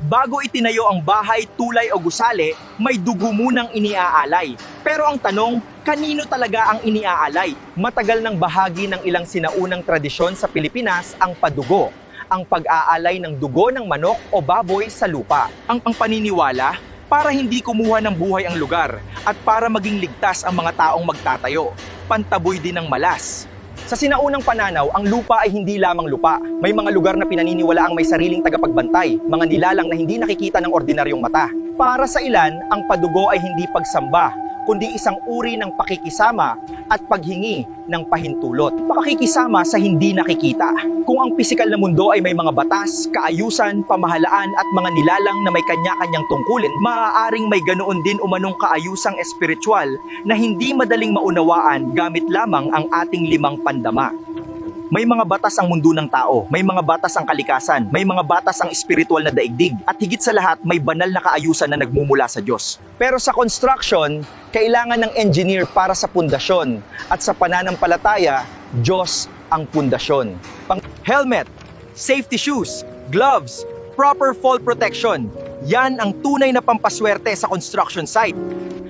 Bago itinayo ang bahay, tulay o gusali, may dugo munang iniaalay. Pero ang tanong, kanino talaga ang iniaalay? Matagal ng bahagi ng ilang sinaunang tradisyon sa Pilipinas ang padugo, ang pag-aalay ng dugo ng manok o baboy sa lupa. Ang paniniwala, para hindi kumuha ng buhay ang lugar at para maging ligtas ang mga taong magtatayo. Pantaboy din ng malas. Sa sinaunang pananaw, ang lupa ay hindi lamang lupa. May mga lugar na pinaniniwala ang may sariling tagapagbantay, mga nilalang na hindi nakikita ng ordinaryong mata. Para sa ilan, ang padugo ay hindi pagsamba, kundi isang uri ng pakikisama at paghingi ng pahintulot. Pakikisama sa hindi nakikita. Kung ang pisikal na mundo ay may mga batas, kaayusan, pamahalaan at mga nilalang na may kanya-kanyang tungkulin, maaaring may ganoon din umanong kaayusang espiritual na hindi madaling maunawaan gamit lamang ang ating 5 pandama. May mga batas ang mundo ng tao, may mga batas ang kalikasan, may mga batas ang espiritual na daigdig, at higit sa lahat, may banal na kaayusan na nagmumula sa Diyos. Pero sa construction, kailangan ng engineer para sa pundasyon, at sa pananampalataya, Diyos ang pundasyon. Helmet, safety shoes, gloves, proper fall protection, yan ang tunay na pampaswerte sa construction site.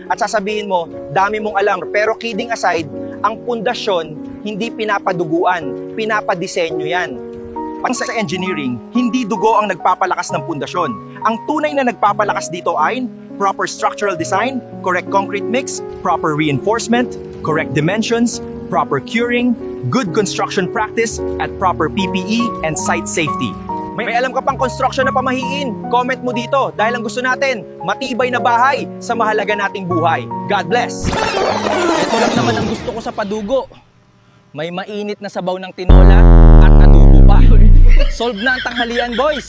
At sasabihin mo, dami mong alam, pero kidding aside, ang pundasyon, hindi pinapaduguan, pinapadisenyo yan. Pang sa engineering, hindi dugo ang nagpapalakas ng pundasyon. Ang tunay na nagpapalakas dito ay proper structural design, correct concrete mix, proper reinforcement, correct dimensions, proper curing, good construction practice, at proper PPE and site safety. May alam ka pang construction na pamahiin? Comment mo dito dahil ang gusto natin, matibay na bahay sa mahalaga nating buhay. God bless! Ito lang naman ang gusto ko sa padugo. May mainit na sabaw ng tinola at adobo pa. Solve na ang tanghalian, boys!